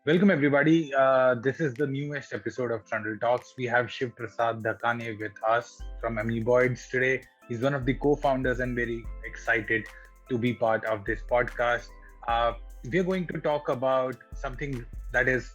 Welcome, everybody. This is the newest episode of Trundle Talks. We have Shiv Prasad Dhakane with us from Amoeboids today. He's one of the co-founders and very excited to be part of this podcast. Uh, we're going to talk about something that is,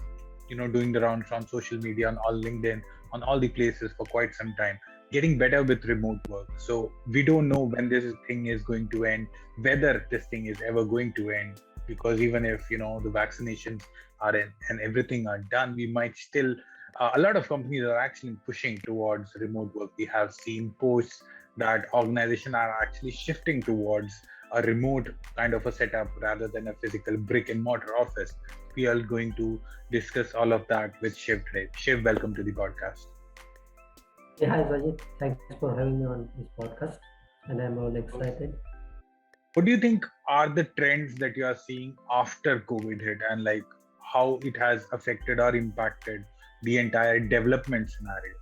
doing the rounds on social media, on all LinkedIn, on all the places for quite some time. Getting better with remote work. So we don't know when this thing is going to end, whether this thing is ever going to end. Because even if the vaccinations are in and everything are done, we might still a lot of companies are actually pushing towards remote work. We have seen posts that organizations are actually shifting towards a remote kind of a setup rather than a physical brick and mortar office. We are going to discuss all of that with Shiv today. Shiv, welcome to the podcast. Yeah, hi Sajid. Thanks for having me on this podcast, and I'm all excited. What do you think are the trends that you are seeing after COVID hit, and like how it has affected or impacted the entire development scenario?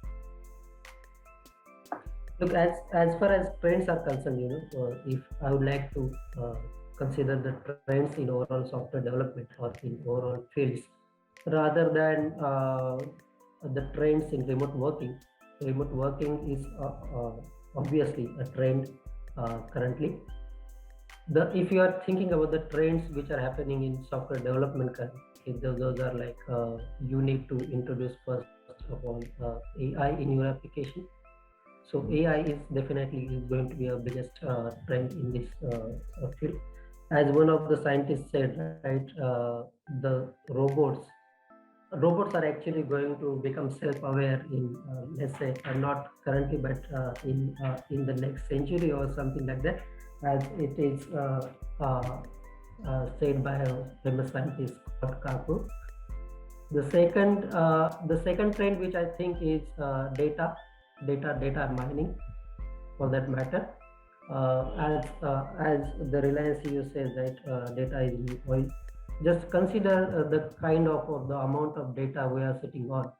Look, as far as trends are concerned, if I would like to consider the trends in overall software development or in overall fields, rather than the trends in remote working. Remote working is obviously a trend currently. If you are thinking about the trends which are happening in software development currently, those are like you need to introduce first of all AI in your application. So AI is definitely is going to be a biggest trend in this field. As one of the scientists said, right, the robots are actually going to become self-aware in let's say not currently, but in the next century or something like that, as it is said by a famous scientist Scott Kaku. The second trend, which I think is data mining, for that matter. As the Reliance CEO says that data is the oil. Just consider the kind of or the amount of data we are sitting on,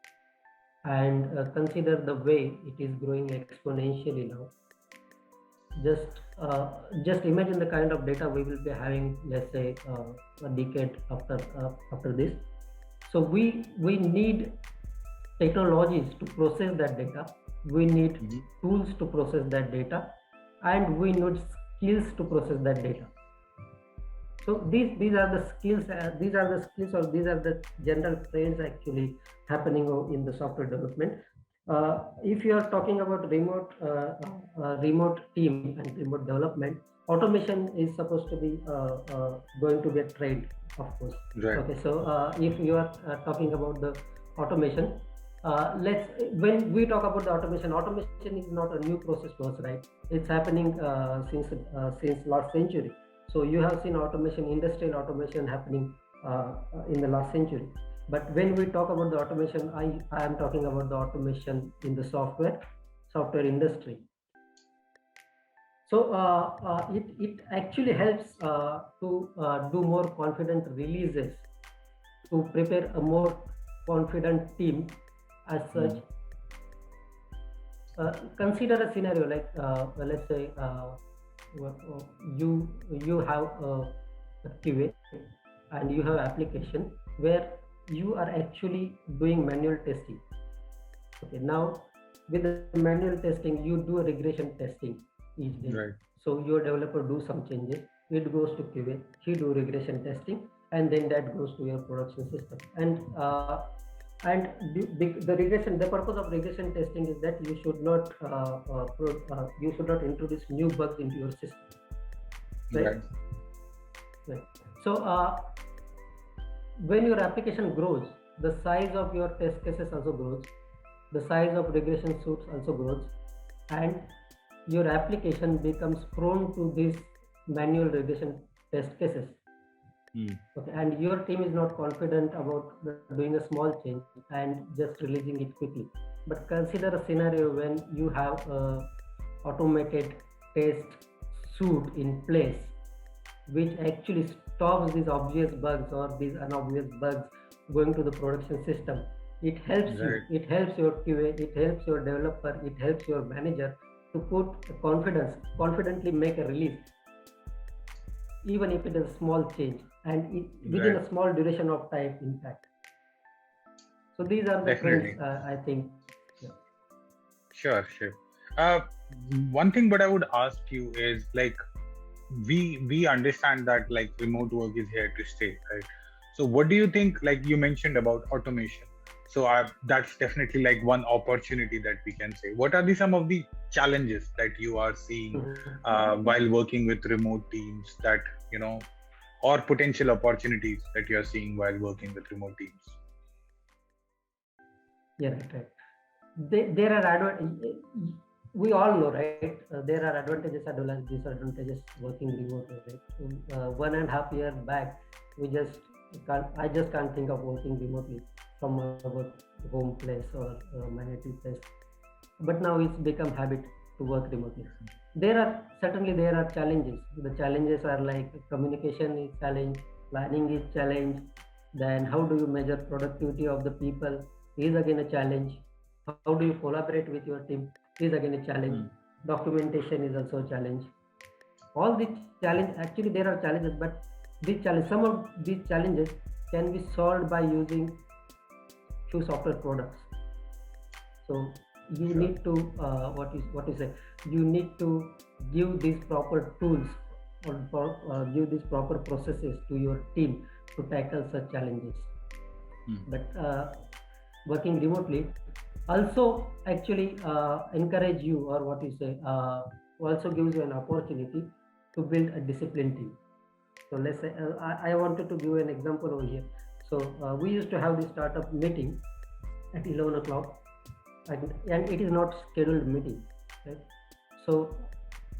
and consider the way it is growing exponentially now. Just imagine the kind of data we will be having, let's say a decade after this. So we need technologies to process that data. We need tools to process that data, and we need skills to process that data. So these are the skills. Or these are the general trends actually happening in the software development. If you are talking about remote team and remote development, automation is supposed to be going to be a trend, of course. Right. Okay, so if you are talking about the automation, when we talk about the automation is not a new process to us, right? It's happening since last century. So you have seen automation, industrial automation happening in the last century. But when we talk about the automation, I am talking about the automation in the software industry. So it actually helps to do more confident releases, to prepare a more confident team as such. Consider a scenario like let's say you have a QA and you have application where you are actually doing manual testing. Okay, now with the manual testing, you do a regression testing each day. Right. So your developer do some changes, it goes to QA, he do regression testing, and then that goes to your production system. And the purpose of regression testing is that you should not introduce new bugs into your system. Right. So when your application grows, the size of your test cases also grows, the size of regression suits also grows, and your application becomes prone to these manual regression test cases. Okay, and your team is not confident about doing a small change and just releasing it quickly. But consider a scenario when you have a automated test suite in place, which actually stops these obvious bugs or these unobvious bugs going to the production system. It helps you. It helps your QA. It helps your developer. It helps your manager to put confidently make a release, even if it is a small change, and within a small duration of time, in fact. So these are the Definitely. trends, I think. Yeah. Sure, sure. Uh, One thing, but I would ask you is like we understand that like remote work is here to stay, right? So what do you think? Like you mentioned about automation, so that's definitely like one opportunity that we can say. What are the some of the challenges that you are seeing while working with remote teams, that you know, or potential opportunities that you are seeing while working with remote teams? Yeah, right. There are we all know, right? There are advantages as well as disadvantages working remotely, right? 1.5 years back, we just I just can't think of working remotely from our home place or my native place. But now it's become habit to work remotely. There are challenges. The challenges are like communication is challenge, planning is challenge. Then how do you measure productivity of the people is again a challenge. How do you collaborate with your team is again a challenge. Documentation is also a challenge. All these challenge, actually there are challenges, but some of these challenges can be solved by using few software products. So you Sure. need to what is it, you need to give these proper tools give these proper processes to your team to tackle such challenges. But working remotely also actually encourage you, or what you say, also gives you an opportunity to build a disciplined team. So let's say I wanted to give an example over here. So we used to have this startup meeting at 11 o'clock, and it is not scheduled meeting, right? So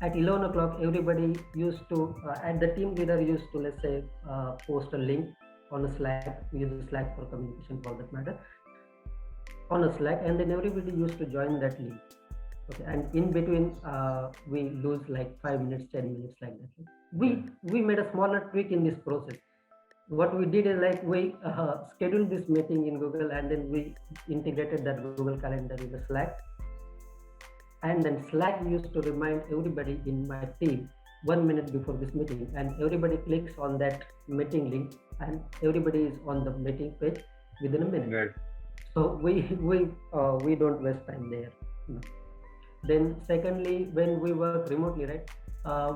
at 11 o'clock everybody used to and the team leader used to, let's say, post a link on a Slack. We use Slack for communication for that matter, on a Slack, and then everybody used to join that link. Okay, and in between we lose like 5 minutes, 10 minutes, like that. We made a smaller tweak in this process. What we did is like we scheduled this meeting in Google, and then we integrated that Google Calendar in the Slack. And then Slack used to remind everybody in my team 1 minute before this meeting, and everybody clicks on that meeting link, and everybody is on the meeting page within a minute. Right. So we don't waste time there. No. Then secondly, when we work remotely, right,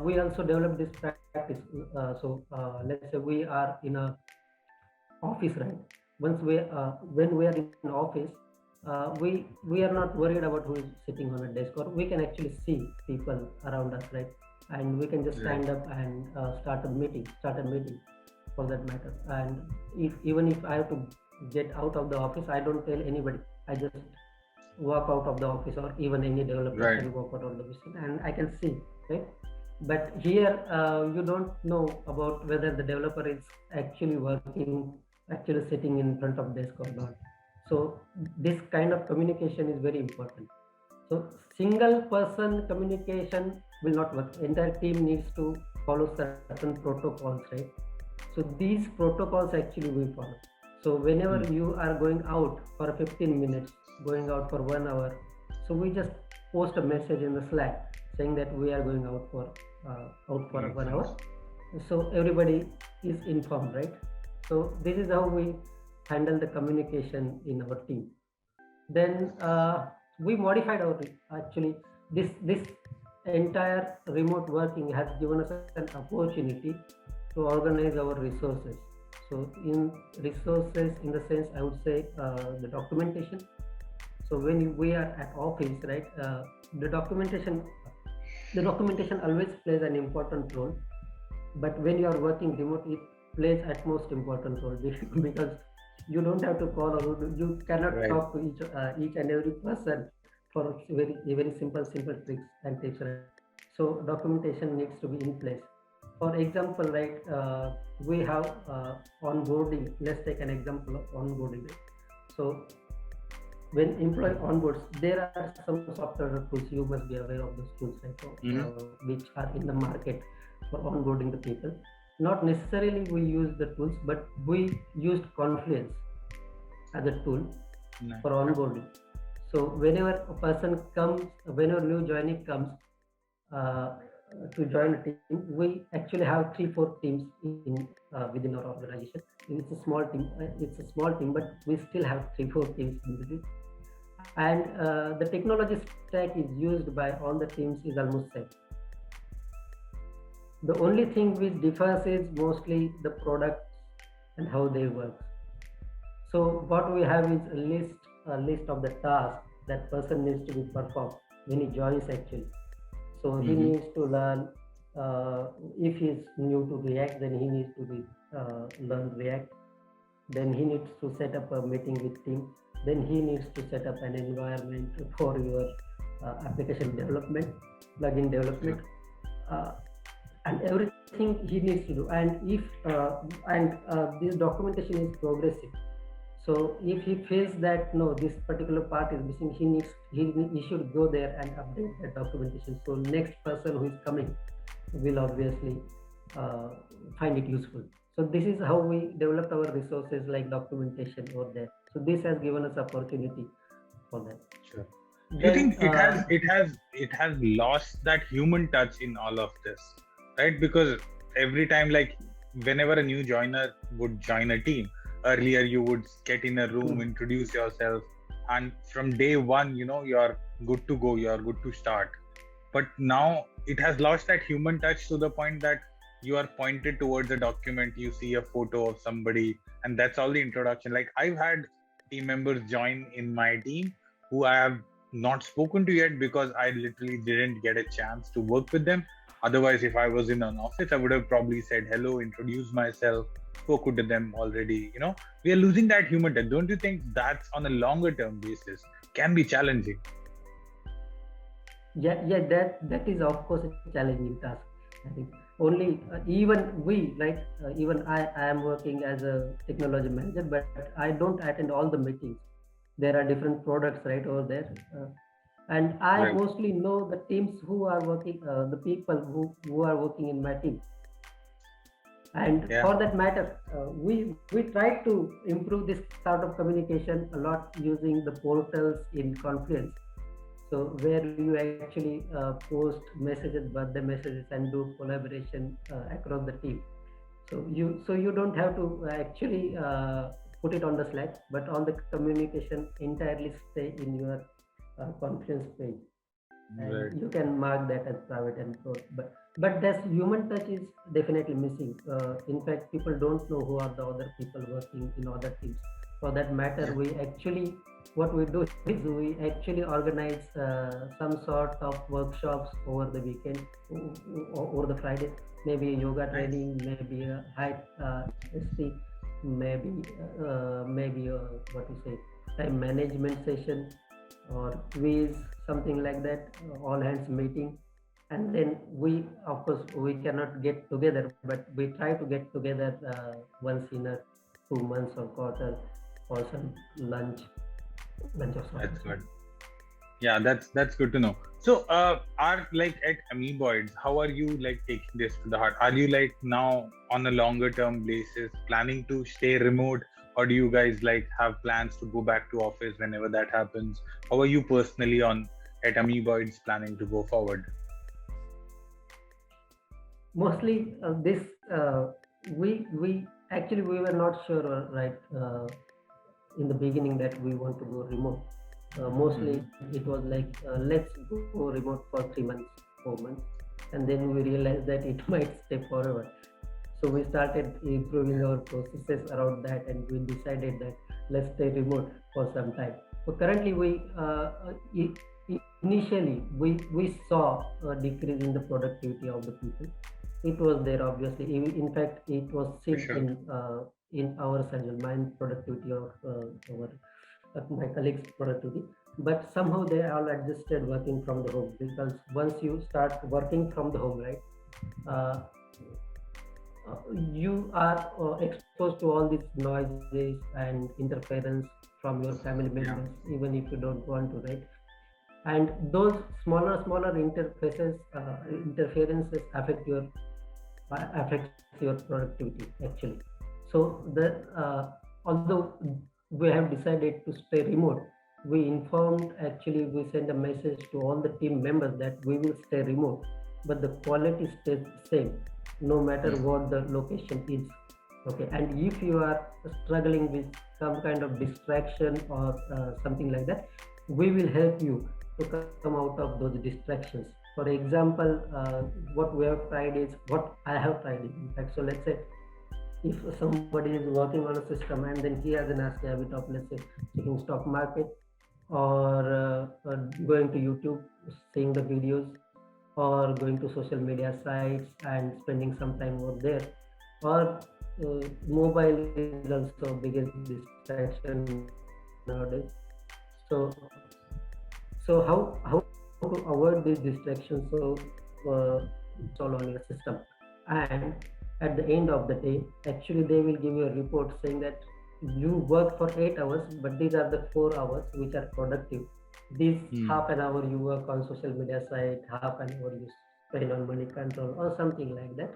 we also develop this practice. Let's say we are in a office, right? When we are in office, we are not worried about who is sitting on a desk, or we can actually see people around us, right? And we can just stand up and start a meeting for that matter. And even if I have to get out of the office, I don't tell anybody. I just walk out of the office, or even any developer can walk out of the office, and I can see, right? But here you don't know about whether the developer is actually working, actually sitting in front of desk or not. So this kind of communication is very important. So single person communication will not work. Entire team needs to follow certain protocols, right? So these protocols actually we follow. So whenever you are going out for 15 minutes, going out for 1 hour, so we just post a message in the Slack saying that we are going out for 1 hour. So everybody is informed, right? So this is how we handle the communication in our team. Then we modified our actually this entire remote working has given us an opportunity to organize our resources. So in resources, in the sense, I would say the documentation. So when we are at office, right, the documentation always plays an important role. But when you are working remotely, it plays at most important role because you don't have to call, or you cannot talk to each and every person for very simple tricks and tips. Right? So documentation needs to be in place. For example, right, we have onboarding. Let's take an example of onboarding. So when employee onboards, there are some software tools. You must be aware of those tools, right? So, which are in the market for onboarding the people. Not necessarily we use the tools, but we used Confluence as a tool for onboarding. So whenever a person comes, whenever new joinee comes, to join a team, we actually have 3-4 teams in within our organization. It's a small team. It's a small team, but we still have 3-4 teams in between. And the technology stack is used by all the teams is almost same. The only thing which differs is mostly the products and how they work. So what we have is a list of the tasks that person needs to be performed when he joins actually. So he Mm-hmm. needs to learn. If he's new to React, then he needs to learn React. Then he needs to set up a meeting with team. Then he needs to set up an environment for your application development, plugin development, uh, and everything he needs to do. And if this documentation is progressive, so if he feels that no, this particular part is missing, he should go there and update that documentation. So next person who is coming will obviously uh, find it useful. So this is how we developed our resources like documentation over there. So this has given us opportunity for that. Sure. Do you Then think it has lost that human touch in all of this, right? Because every time, like whenever a new joiner would join a team, earlier you would get in a room, introduce yourself, and from day one, you're good to go, you're good to start. But now it has lost that human touch to the point that you are pointed towards a document, you see a photo of somebody, and that's all the introduction. Like I've had team members join in my team who I have not spoken to yet because I literally didn't get a chance to work with them. Otherwise, if I was in an office, I would have probably said hello, introduced myself, spoken to them already. We are losing that human touch. Don't you think that's on a longer term basis can be challenging? yeah, that is of course a challenging task. I think only even we like even I am working as a technology manager, but I don't attend all the meetings. There are different products right over there. And I Right. mostly know the teams who are working, the people who are working in my team. And Yeah. for that matter, we try to improve this sort of communication a lot using the portals in Confluence. So where you actually post messages, birthday messages, and do collaboration across the team. So you don't have to actually put it on the Slack, but all the communication entirely stay in your Confluence page, Right. and you can mark that as private and but this human touch is definitely missing. In fact, people don't know who are the other people working in other teams. For that matter, Yeah. we actually what we do is we actually organize some sort of workshops over the weekend, over the Friday, maybe a yoga Nice. training, maybe a height ST, maybe what to say, time management session or quiz, something like that, all hands meeting. And then we, of course, we cannot get together, but we try to get together once in a 2 months or quarter for some lunch of That's sorts. good. Yeah, that's good to know. So, are like at Amoeboids, how are you like taking this to the heart? Are you like now on a longer term basis planning to stay remote, or do you guys like have plans to go back to office whenever that happens? How are you personally on at Amoeboids planning to go forward? Mostly this we actually we were not sure right in the beginning that we want to go remote. Mostly Mm-hmm. it was like let's go remote for 3 months, 4 months, and then we realized that it might stay forever. So we started improving our processes around that, and we decided that let's stay remote for some time. So currently, initially we saw a decrease in the productivity of the people. It was there obviously. In fact, it was For seen sure. in ours as well, my productivity of our my colleagues' productivity. But somehow they all adjusted working from the home, because once you start working from the home, right? Uh, you are exposed to all these noises and interference from your family Yeah. members, even if you don't want to, right? And those smaller interferences affects your productivity actually. So the although we have decided to stay remote, we send a message to all the team members that we will stay remote, but the quality stays same no matter Hmm. what the location is. Okay, and if you are struggling with some kind of distraction or something like that, we will help you to come out of those distractions. For example, what we have tried is what I have tried. In fact, so let's say if somebody is working on a system and then he has a nasty habit of, let's say, checking stock market or going to YouTube, seeing the videos, or going to social media sites and spending some time over there, or mobile is also biggest distraction nowadays. So how to avoid these distractions? So install on your system, and at the end of the day, actually they will give you a report saying that you work for 8 hours, but these are the 4 hours which are productive. This Hmm. half an hour you work on social media site, half an hour you spend on money control or something like that.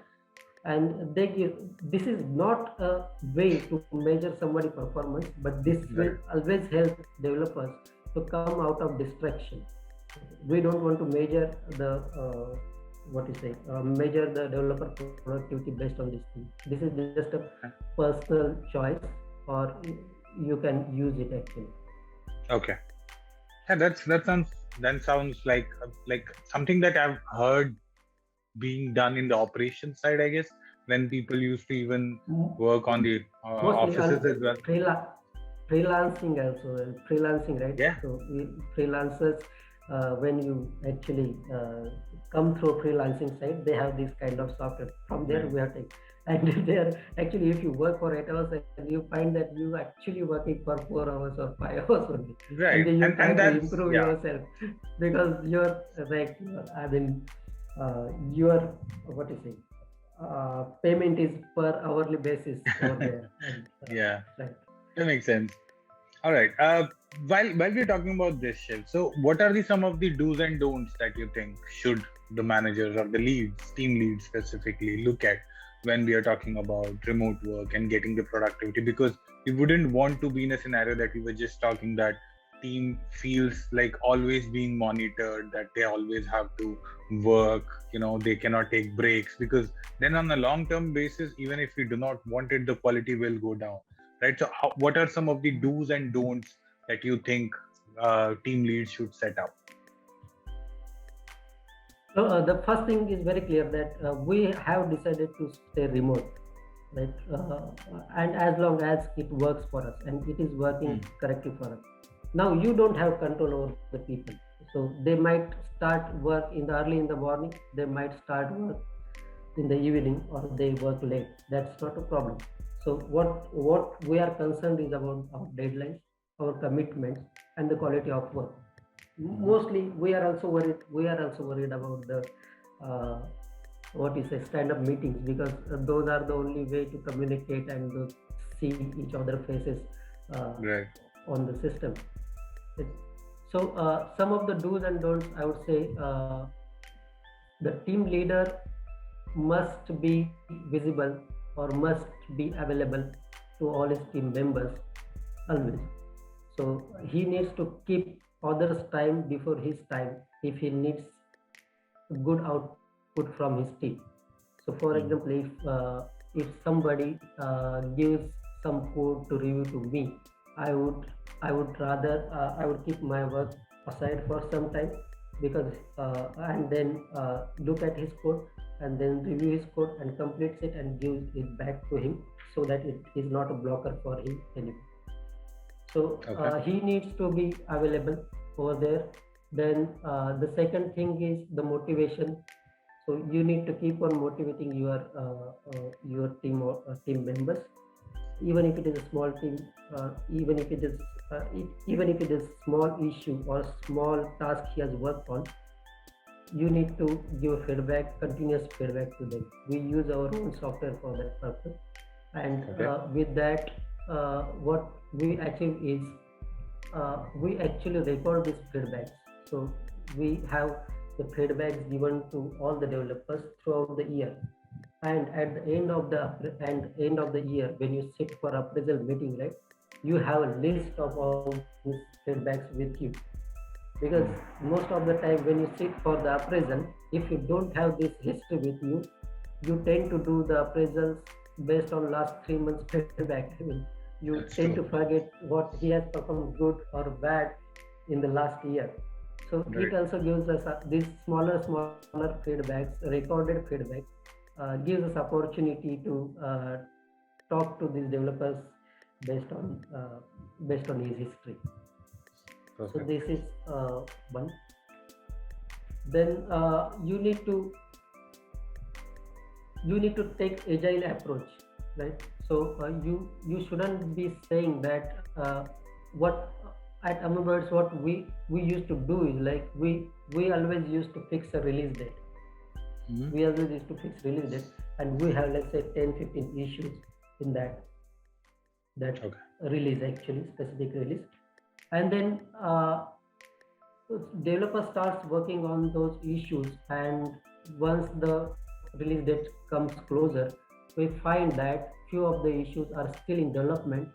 And they give, this is not a way to measure somebody performance, but this will Right. always help developers to come out of distraction. We don't want to measure the what you say measure the developer productivity based on this thing. This is just a personal choice, or you can use it actually. Okay. Yeah, that sounds like something that I've heard being done in the operation side, I guess, when people used to even work on the Mostly on offices as well. freelancing also, freelancing, right? Yeah. So freelancers, when you actually come through freelancing site, they have this kind of software. From there Right. we are taking, and there actually if you work for 8 hours and you find that you actually working for 4 hours or 5 hours only, and Right. then you try And to that's, improve yeah. yourself because your like I mean your what you say payment is per hourly basis over there, and Yeah, right. that makes sense. All right. While we're talking about this, Shiv, so what are the some of the do's and don'ts that you think should the managers or the leads, team leads specifically, look at when we are talking about remote work and getting the productivity? Because we wouldn't want to be in a scenario that we were just talking, that team feels like always being monitored, that they always have to work, they cannot take breaks, because then on a long term basis, even if we do not want it, the quality will go down, right? So what are some of the do's and don'ts that you think team leads should set up? So the first thing is very clear that we have decided to stay remote, right? And as long as it works for us and it is working Hmm. correctly for us. Now you don't have control over the people, so they might start work in the early in the morning, they might start work in the evening, or they work late. That's not a problem. So what we are concerned is about our deadlines, our commitments, and the quality of work. Hmm. Mostly we are also worried about the uh, what is a stand-up meetings, because those are the only way to communicate and see each other faces uh, Right. on the system. So some of the do's and don'ts, I would say, the team leader must be visible or must be available to all his team members always. So he needs to keep others' time before his time if he needs good output from his team. So, for example, Hmm. if somebody gives some code to review to me, I would I would keep my work aside for some time, because and then look at his code and then review his code and completes it and gives it back to him, so that it is not a blocker for him anymore. So Okay. he needs to be available over there. Then the second thing is the motivation. So you need to keep on motivating your team or team members, even if it is a small team, even if it is even if it is small issue or small task he has worked on. You need to give feedback, continuous feedback to them. We use our own software for that purpose, and Okay. with that, what we achieve is we actually record these feedbacks. So we have the feedbacks given to all the developers throughout the year, and at the end of the year, when you sit for appraisal meeting, right, you have a list of all these feedbacks with you. because most of the time when you sit for the appraisal, if you don't have this history with you, you tend to do the appraisals based on last 3 months feedback. I mean, you That's tend true. to forget what he has performed good or bad in the last year. So Right. it also gives us these smaller feedbacks, recorded feedbacks, gives us opportunity to talk to these developers based on his history. So Perfect. this is one. Then you need to take agile approach, right? So you shouldn't be saying that what at Amoebirds what we used to do is like we always used to fix a release date. Mhm. We always used to fix release date, and we have, let's say, 10-15 issues in that Okay. release, actually specific release. And then developer starts working on those issues, and once the release date comes closer, we find that few of the issues are still in development,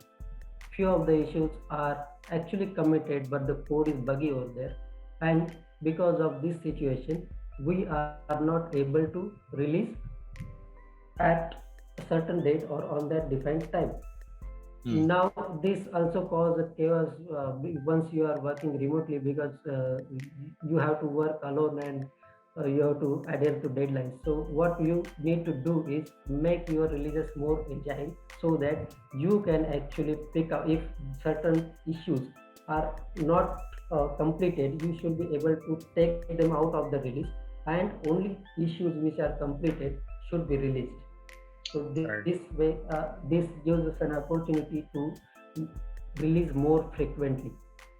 few of the issues are actually committed but the code is buggy over there, and because of this situation we are not able to release at a certain date or on that defined time. Now this also causes chaos once you are working remotely, because you have to work alone, and you have to adhere to deadlines. So what you need to do is make your releases more agile, so that you can actually pick up if certain issues are not completed. You should be able to take them out of the release, and only issues which are completed should be released. So this way, this gives us an opportunity to release more frequently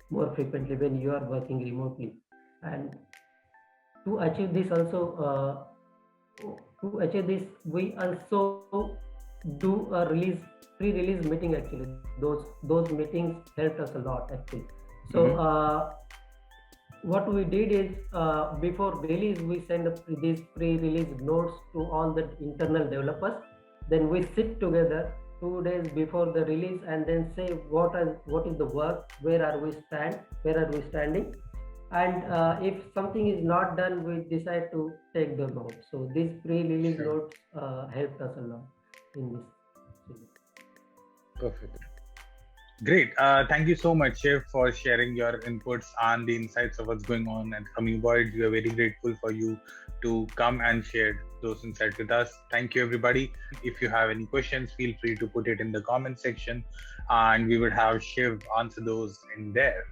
when you are working remotely. And to achieve this also, we also do a pre-release meeting. Actually, those meetings helped us a lot. Actually, so what we did is before release we send these pre-release notes to all the internal developers. Then we sit together 2 days before the release and then say what is the work, where are we standing, and if something is not done, we decide to take them out. So these pre-release notes helped us a lot in this. Perfect. Great. Thank you so much, Shiv, for sharing your inputs and the insights of what's going on at Amoeboids. We are very grateful for you to come and share those insights with us. Thank you, everybody. If you have any questions, feel free to put it in the comment section, and we would have Shiv answer those in there.